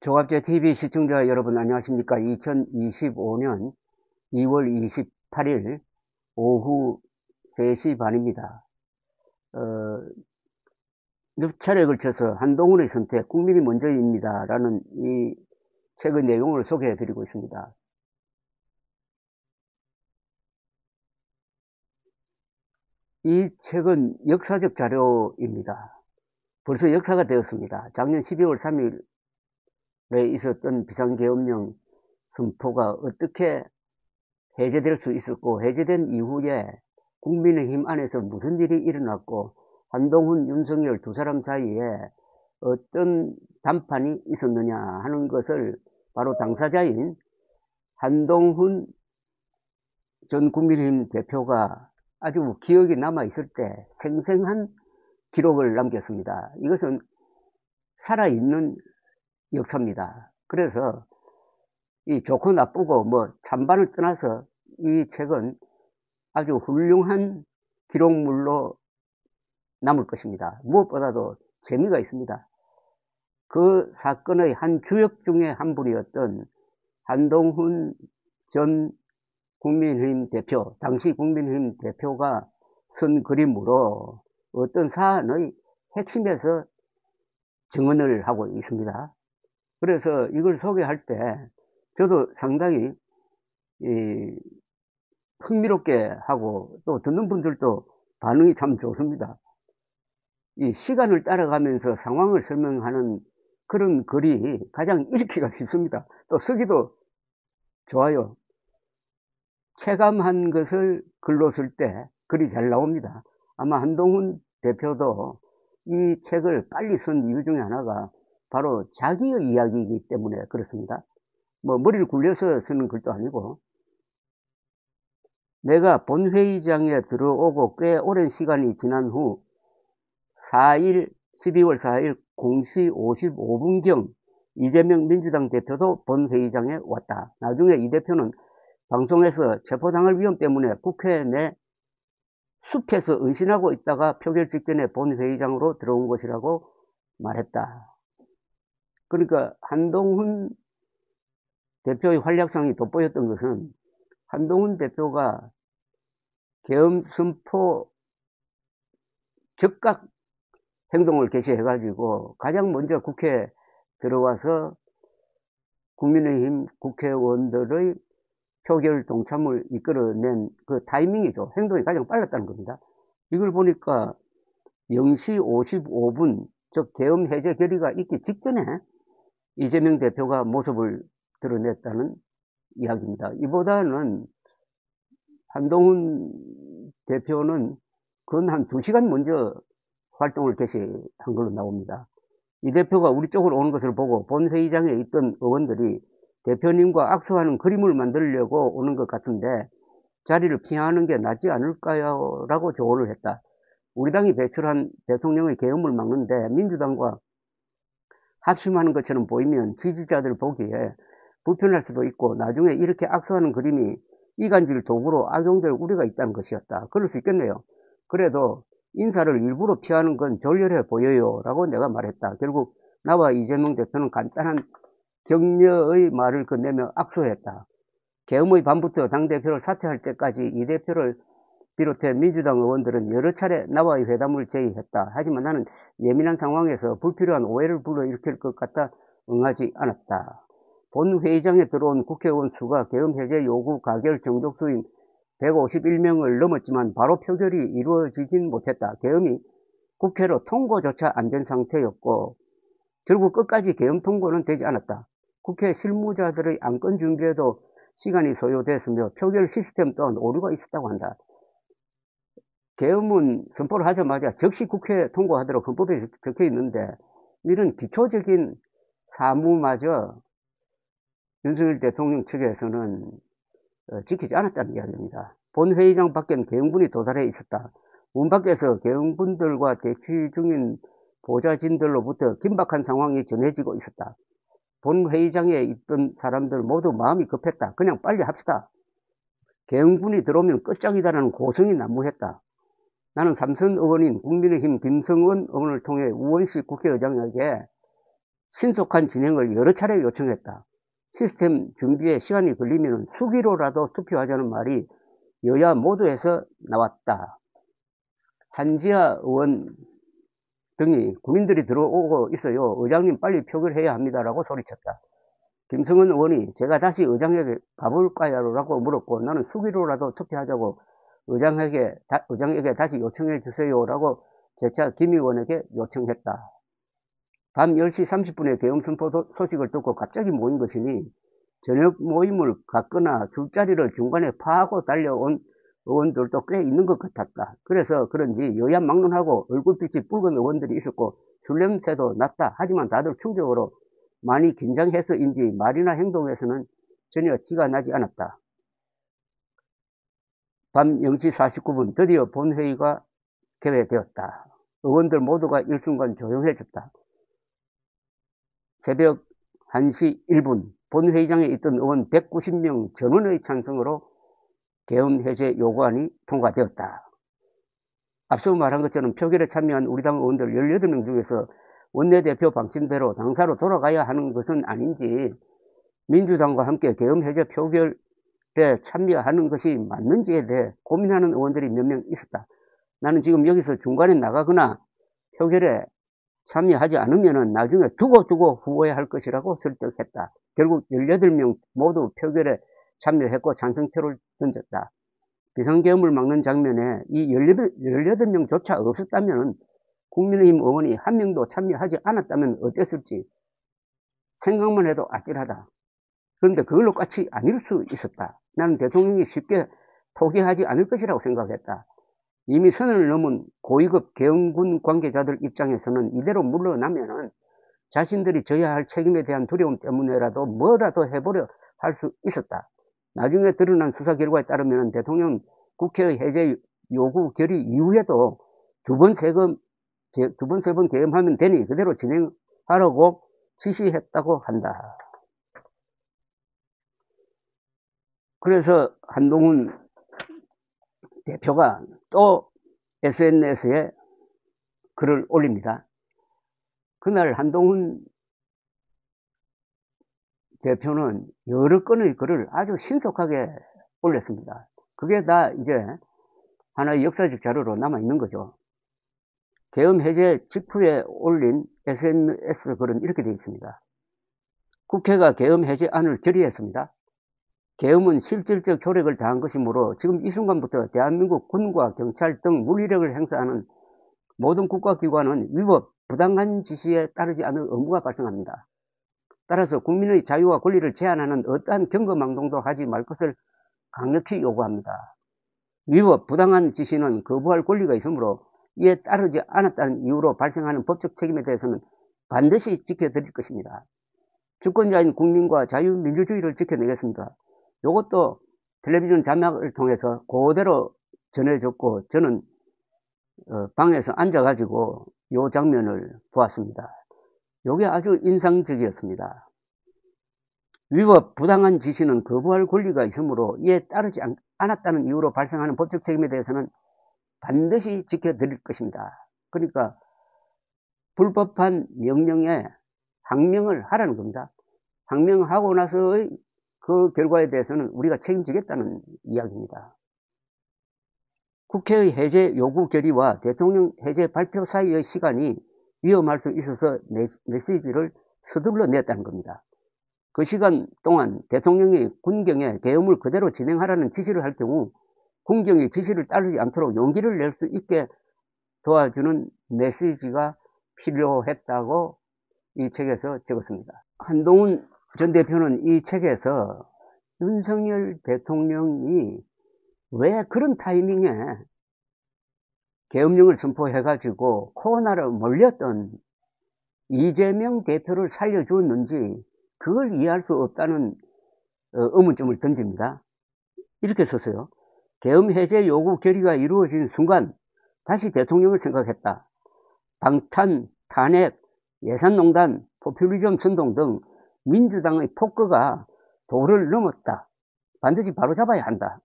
조갑제 TV 시청자 여러분 안녕하십니까? 2025년 2월 28일 오후 3시 반입니다. 몇 차례에 걸쳐서 한동훈의 선택, 국민이 먼저입니다. 라는 이 책의 내용을 소개해 드리고 있습니다. 이 책은 역사적 자료입니다. 벌써 역사가 되었습니다. 작년 12월 3일에 있었던 비상계엄령 선포가 어떻게 해제될 수 있었고, 해제된 이후에 국민의힘 안에서 무슨 일이 일어났고, 한동훈, 윤석열 두 사람 사이에 어떤 담판이 있었느냐 하는 것을 바로 당사자인 한동훈 전 국민의힘 대표가 아주 기억이 남아있을 때 생생한 기록을 남겼습니다. 이것은 살아있는 역사입니다. 그래서 이 좋고 나쁘고 뭐 찬반을 떠나서 이 책은 아주 훌륭한 기록물로 남을 것입니다. 무엇보다도 재미가 있습니다. 그 사건의 한 주역 중에 한 분이었던 한동훈 전 국민의힘 대표, 당시 국민의힘 대표가 쓴 그림으로 어떤 사안의 핵심에서 증언을 하고 있습니다. 그래서 이걸 소개할 때 저도 상당히 흥미롭게 하고 또 듣는 분들도 반응이 참 좋습니다. 이 시간을 따라가면서 상황을 설명하는 그런 글이 가장 읽기가 쉽습니다. 또 쓰기도 좋아요. 체감한 것을 글로 쓸 때 글이 잘 나옵니다. 아마 한동훈 대표도 이 책을 빨리 쓴 이유 중에 하나가 바로 자기의 이야기이기 때문에 그렇습니다. 뭐 머리를 굴려서 쓰는 글도 아니고, 내가 본회의장에 들어오고 꽤 오랜 시간이 지난 후 12월 4일 0시 55분경 이재명 민주당 대표도 본회의장에 왔다. 나중에 이 대표는 방송에서 체포당할 위험 때문에 국회 내 숲에서 은신하고 있다가 표결 직전에 본회의장으로 들어온 것이라고 말했다. 그러니까 한동훈 대표의 활약상이 돋보였던 것은 한동훈 대표가 계엄 선포 즉각 행동을 개시해가지고 가장 먼저 국회에 들어와서 국민의힘 국회의원들의 표결 동참을 이끌어낸 그 타이밍이죠. 행동이 가장 빨랐다는 겁니다. 이걸 보니까 0시 55분, 즉 계엄 해제 결의가 있기 직전에 이재명 대표가 모습을 드러냈다는 이야기입니다. 이보다는 한동훈 대표는 근 한 2시간 먼저 활동을 개시한 걸로 나옵니다. 이 대표가 우리 쪽으로 오는 것을 보고 본회의장에 있던 의원들이 대표님과 악수하는 그림을 만들려고 오는 것 같은데 자리를 피하는 게 낫지 않을까요? 라고 조언을 했다. 우리 당이 배출한 대통령의 계엄을 막는데 민주당과 합심하는 것처럼 보이면 지지자들 보기에 불편할 수도 있고 나중에 이렇게 악수하는 그림이 이간질 도구로 악용될 우려가 있다는 것이었다. 그럴 수 있겠네요. 그래도 인사를 일부러 피하는 건 졸렬해 보여요 라고 내가 말했다. 결국 나와 이재명 대표는 간단한 격려의 말을 건네며 악수했다. 계엄의 밤부터 당대표를 사퇴할 때까지 이 대표를 비롯해 민주당 의원들은 여러 차례 나와의 회담을 제의했다. 하지만 나는 예민한 상황에서 불필요한 오해를 불러일으킬 것 같아 응하지 않았다. 본회의장에 들어온 국회의원 수가 계엄 해제 요구 가결 정족수인 151명을 넘었지만 바로 표결이 이루어지진 못했다. 계엄이 국회로 통과조차 안 된 상태였고 결국 끝까지 계엄 통과는 되지 않았다. 국회 실무자들의 안건 준비에도 시간이 소요됐으며 표결 시스템 또한 오류가 있었다고 한다. 계엄은 선포를 하자마자 즉시 국회에 통과하도록 헌법에 적혀 있는데 이런 기초적인 사무마저 윤석열 대통령 측에서는 지키지 않았다는 이야기입니다. 본회의장 밖엔 계엄군이 도달해 있었다. 문 밖에서 계엄군들과 대치 중인 보좌진들로부터 긴박한 상황이 전해지고 있었다. 본회의장에 있던 사람들 모두 마음이 급했다. 그냥 빨리 합시다. 계엄군이 들어오면 끝장이다라는 고성이 난무했다. 나는 삼선 의원인 국민의힘 김성원 의원을 통해 우원식 국회의장에게 신속한 진행을 여러 차례 요청했다. 시스템 준비에 시간이 걸리면 수기로라도 투표하자는 말이 여야 모두에서 나왔다. 한지아 의원 등이 국민들이 들어오고 있어요. 의장님 빨리 표결해야 합니다라고 소리쳤다. 김성은 의원이 제가 다시 의장에게 가볼까요? 라고 물었고 나는 수기로라도 투표하자고 의장에게 다시 요청해 주세요 라고 재차 김 의원에게 요청했다. 밤 10시 30분에 계엄 선포 소식을 듣고 갑자기 모인 것이니 저녁 모임을 갖거나 술자리를 중간에 파하고 달려온 의원들도 꽤 있는 것 같았다. 그래서 그런지 여야 막론하고 얼굴빛이 붉은 의원들이 있었고 술 냄새도 났다. 하지만 다들 충격으로 많이 긴장해서인지 말이나 행동에서는 전혀 티가 나지 않았다. 밤 0시 49분 드디어 본회의가 개회되었다. 의원들 모두가 일순간 조용해졌다. 새벽 1시 1분 본회의장에 있던 의원 190명 전원의 찬성으로 계엄 해제 요구안이 통과되었다. 앞서 말한 것처럼 표결에 참여한 우리 당 의원들 18명 중에서 원내대표 방침대로 당사로 돌아가야 하는 것은 아닌지 민주당과 함께 계엄 해제 표결에 참여하는 것이 맞는지에 대해 고민하는 의원들이 몇 명 있었다. 나는 지금 여기서 중간에 나가거나 표결에 참여하지 않으면 나중에 두고 후회할 것이라고 설득했다. 결국 18명 모두 표결에 참여했고 찬성표를 던졌다. 비상계엄을 막는 장면에 이 18명조차 없었다면 국민의힘 의원이 한 명도 참여하지 않았다면 어땠을지 생각만 해도 아찔하다. 그런데 그걸로 끝이 아닐 수 있었다. 나는 대통령이 쉽게 포기하지 않을 것이라고 생각했다. 이미 선을 넘은 고위급 계엄군 관계자들 입장에서는 이대로 물러나면은 자신들이 져야 할 책임에 대한 두려움 때문에라도 뭐라도 해보려 할 수 있었다. 나중에 드러난 수사 결과에 따르면 대통령 국회의 해제 요구 결의 이후에도 두 번, 세 번 계엄하면 되니 그대로 진행하라고 지시했다고 한다. 그래서 한동훈 대표가 또 SNS에 글을 올립니다. 그날 한동훈 대표는 여러 건의 글을 아주 신속하게 올렸습니다. 그게 다 이제 하나의 역사적 자료로 남아있는 거죠. 계엄 해제 직후에 올린 SNS 글은 이렇게 되어 있습니다. 국회가 계엄 해제안을 결의했습니다. 계엄은 실질적 효력을 다한 것이므로 지금 이 순간부터 대한민국 군과 경찰 등 물리력을 행사하는 모든 국가기관은 위법, 부당한 지시에 따르지 않을 의무가 발생합니다. 따라서 국민의 자유와 권리를 제한하는 어떠한 경거망동도 하지 말 것을 강력히 요구합니다. 위법, 부당한 지시는 거부할 권리가 있으므로 이에 따르지 않았다는 이유로 발생하는 법적 책임에 대해서는 반드시 지켜드릴 것입니다. 주권자인 국민과 자유민주주의를 지켜내겠습니다. 이것도 텔레비전 자막을 통해서 그대로 전해줬고 저는 방에서 앉아가지고 이 장면을 보았습니다. 이게 아주 인상적이었습니다. 위법, 부당한 지시는 거부할 권리가 있으므로 이에 따르지 않았다는 이유로 발생하는 법적 책임에 대해서는 반드시 지켜드릴 것입니다. 그러니까 불법한 명령에 항명을 하라는 겁니다. 항명하고 나서의 그 결과에 대해서는 우리가 책임지겠다는 이야기입니다. 국회의 해제 요구 결의와 대통령 해제 발표 사이의 시간이 위험할 수 있어서 메시지를 서둘러 냈다는 겁니다. 그 시간 동안 대통령이 군경에 계엄을 그대로 진행하라는 지시를 할 경우 군경이 지시를 따르지 않도록 용기를 낼 수 있게 도와주는 메시지가 필요했다고 이 책에서 적었습니다. 한동훈 전 대표는 이 책에서 윤석열 대통령이 왜 그런 타이밍에 계엄령을 선포해가지고 코로나를 몰렸던 이재명 대표를 살려주었는지 그걸 이해할 수 없다는 의문점을 던집니다. 이렇게 썼어요. 계엄 해제 요구 결의가 이루어진 순간 다시 대통령을 생각했다. 방탄, 탄핵, 예산농단, 포퓰리즘 선동 등 민주당의 폭거가 도를 넘었다. 반드시 바로잡아야 한다.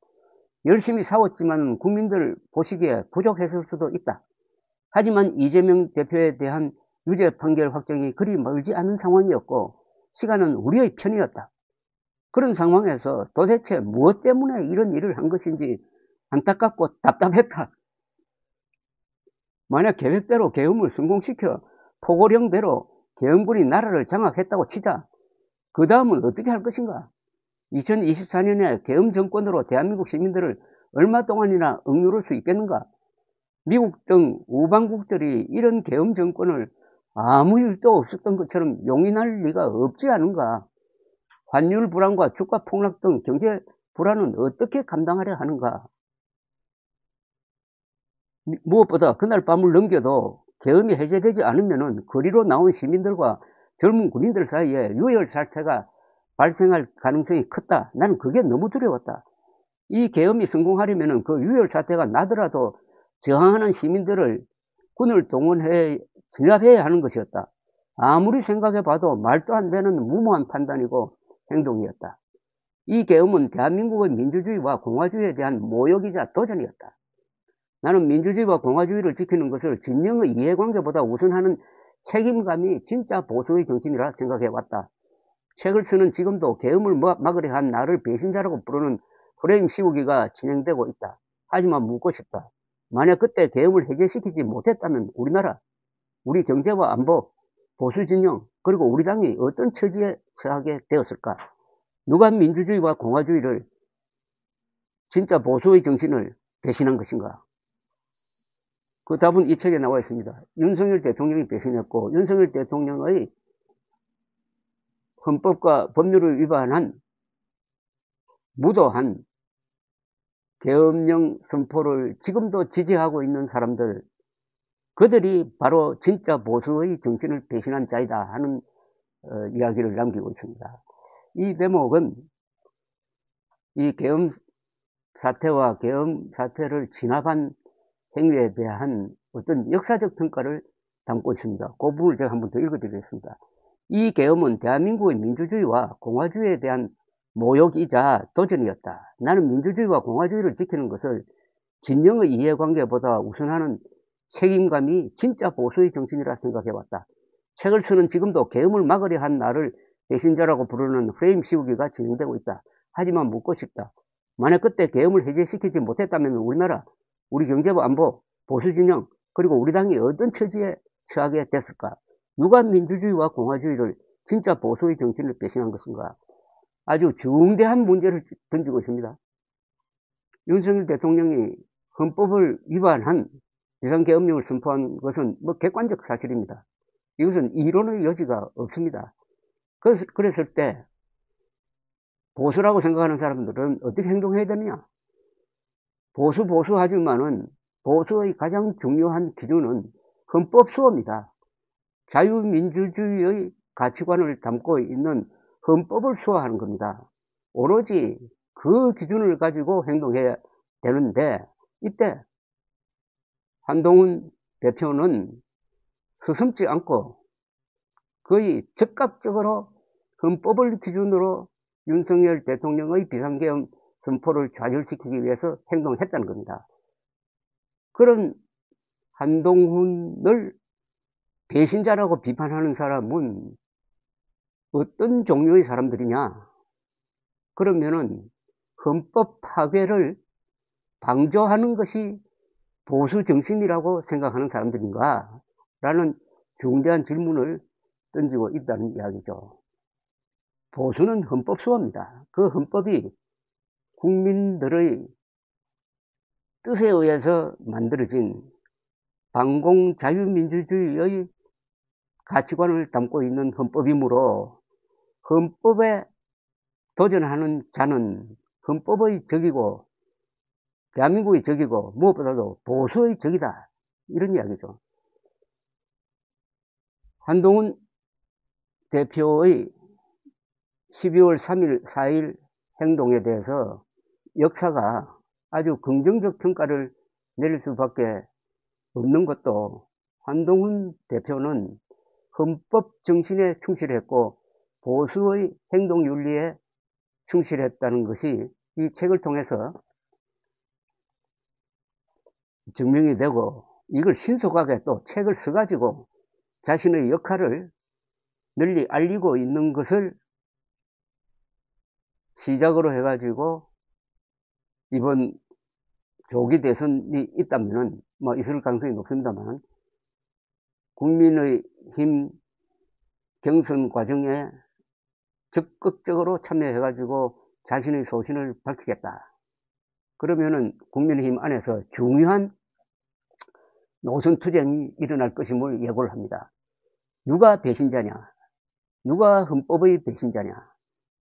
열심히 싸웠지만 국민들 보시기에 부족했을 수도 있다. 하지만 이재명 대표에 대한 유죄 판결 확정이 그리 멀지 않은 상황이었고 시간은 우리의 편이었다. 그런 상황에서 도대체 무엇 때문에 이런 일을 한 것인지 안타깝고 답답했다. 만약 계획대로 계엄을 성공시켜 포고령대로 계엄군이 나라를 장악했다고 치자. 그 다음은 어떻게 할 것인가? 2024년에 계엄 정권으로 대한민국 시민들을 얼마 동안이나 억누를 수 있겠는가? 미국 등 우방국들이 이런 계엄 정권을 아무 일도 없었던 것처럼 용인할 리가 없지 않은가? 환율 불안과 주가 폭락 등 경제 불안은 어떻게 감당하려 하는가? 무엇보다 그날 밤을 넘겨도 계엄이 해제되지 않으면 거리로 나온 시민들과 젊은 군인들 사이에 유혈 사태가 발생할 가능성이 컸다. 나는 그게 너무 두려웠다. 이 계엄이 성공하려면 그 유혈 사태가 나더라도 저항하는 시민들을 군을 동원해 진압해야 하는 것이었다. 아무리 생각해봐도 말도 안 되는 무모한 판단이고 행동이었다. 이 계엄은 대한민국의 민주주의와 공화주의에 대한 모욕이자 도전이었다. 나는 민주주의와 공화주의를 지키는 것을 진영의 이해관계보다 우선하는 책임감이 진짜 보수의 정신이라 생각해왔다. 책을 쓰는 지금도 계엄을 막으려 한 나를 배신자라고 부르는 프레임 씌우기가 진행되고 있다. 하지만 묻고 싶다. 만약 그때 계엄을 해제시키지 못했다면 우리나라, 우리 경제와 안보, 보수 진영, 그리고 우리 당이 어떤 처지에 처하게 되었을까? 누가 민주주의와 공화주의를, 진짜 보수의 정신을 배신한 것인가? 그 답은 이 책에 나와 있습니다. 윤석열 대통령이 배신했고 윤석열 대통령의 헌법과 법률을 위반한 무도한 계엄령 선포를 지금도 지지하고 있는 사람들, 그들이 바로 진짜 보수의 정신을 배신한 자이다 하는 이야기를 남기고 있습니다. 이 대목은 이 계엄 사태와 계엄 사태를 진압한 행위에 대한 어떤 역사적 평가를 담고 있습니다. 그 부분을 제가 한번 더 읽어드리겠습니다. 이 계엄은 대한민국의 민주주의와 공화주의에 대한 모욕이자 도전이었다. 나는 민주주의와 공화주의를 지키는 것을 진영의 이해관계보다 우선하는 책임감이 진짜 보수의 정신이라 생각해왔다. 책을 쓰는 지금도 계엄을 막으려 한 나를 배신자라고 부르는 프레임 씌우기가 진행되고 있다. 하지만 묻고 싶다. 만약 그때 계엄을 해제시키지 못했다면 우리나라, 우리 경제부 안보, 보수 진영, 그리고 우리 당이 어떤 처지에 처하게 됐을까? 누가 민주주의와 공화주의를 진짜 보수의 정신을 배신한 것인가? 아주 중대한 문제를 던지고 있습니다. 윤석열 대통령이 헌법을 위반한 비상계엄령을 선포한 것은 객관적 사실입니다. 이것은 이론의 여지가 없습니다. 그랬을 때 보수라고 생각하는 사람들은 어떻게 행동해야 되느냐? 보수하지만은 보수의 가장 중요한 기준은 헌법 수호입니다. 자유민주주의의 가치관을 담고 있는 헌법을 수호하는 겁니다. 오로지 그 기준을 가지고 행동해야 되는데 이때 한동훈 대표는 서슴지 않고 거의 적극적으로 헌법을 기준으로 윤석열 대통령의 비상계엄 선포를 좌절시키기 위해서 행동했다는 겁니다. 그런 한동훈을 배신자라고 비판하는 사람은 어떤 종류의 사람들이냐? 그러면은 헌법 파괴를 방조하는 것이 보수 정신이라고 생각하는 사람들인가? 라는 중대한 질문을 던지고 있다는 이야기죠. 보수는 헌법 수호입니다. 그 헌법이 국민들의 뜻에 의해서 만들어진 반공 자유민주주의의 가치관을 담고 있는 헌법이므로 헌법에 도전하는 자는 헌법의 적이고 대한민국의 적이고 무엇보다도 보수의 적이다. 이런 이야기죠. 한동훈 대표의 12월 3일, 4일 행동에 대해서 역사가 아주 긍정적 평가를 내릴 수밖에 없는 것도 한동훈 대표는 헌법 정신에 충실했고 보수의 행동윤리에 충실했다는 것이 이 책을 통해서 증명이 되고 이걸 신속하게 또 책을 써가지고 자신의 역할을 널리 알리고 있는 것을 시작으로 해가지고 이번 조기 대선이 있다면은 뭐 있을 가능성이 높습니다만 국민의힘 경선 과정에 적극적으로 참여해가지고 자신의 소신을 밝히겠다. 그러면은 국민의힘 안에서 중요한 노선투쟁이 일어날 것임을 예고를 합니다. 누가 배신자냐? 누가 헌법의 배신자냐?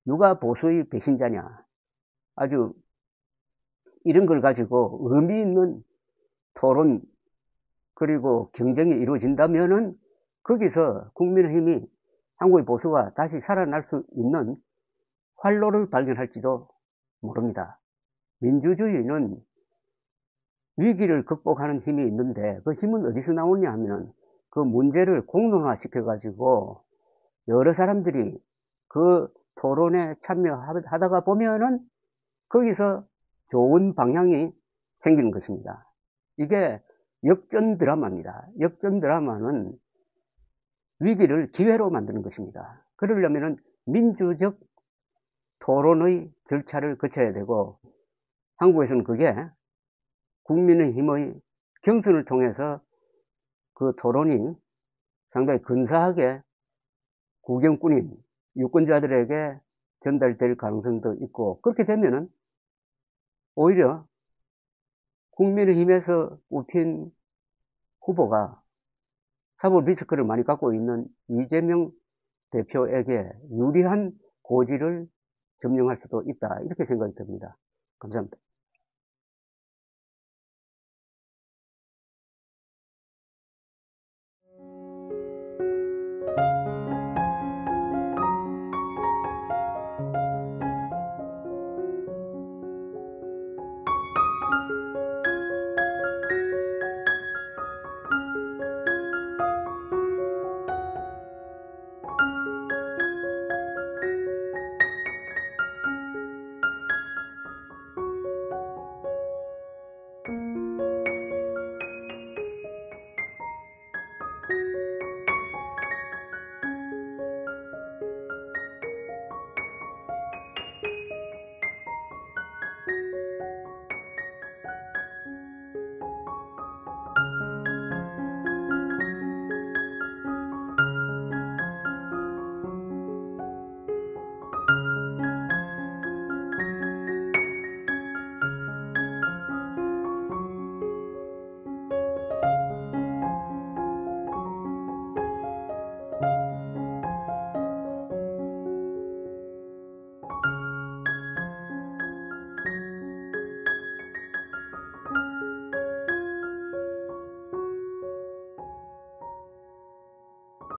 누가 보수의 배신자냐? 아주 이런 걸 가지고 의미 있는 토론 그리고 경쟁이 이루어진다면은 거기서 국민의힘이 한국의 보수가 다시 살아날 수 있는 활로를 발견할지도 모릅니다. 민주주의는 위기를 극복하는 힘이 있는데 그 힘은 어디서 나오냐 하면 그 문제를 공론화 시켜가지고 여러 사람들이 그 토론에 참여하다가 보면은 거기서 좋은 방향이 생기는 것입니다. 이게 역전 드라마입니다. 역전 드라마는 위기를 기회로 만드는 것입니다. 그러려면 민주적 토론의 절차를 거쳐야 되고 한국에서는 그게 국민의힘의 경선을 통해서 그 토론이 상당히 근사하게 구경꾼인 유권자들에게 전달될 가능성도 있고 그렇게 되면은 오히려 국민의힘에서 뽑힌 후보가 사법 리스크를 많이 갖고 있는 이재명 대표에게 유리한 고지를 점령할 수도 있다. 이렇게 생각이 듭니다. 감사합니다.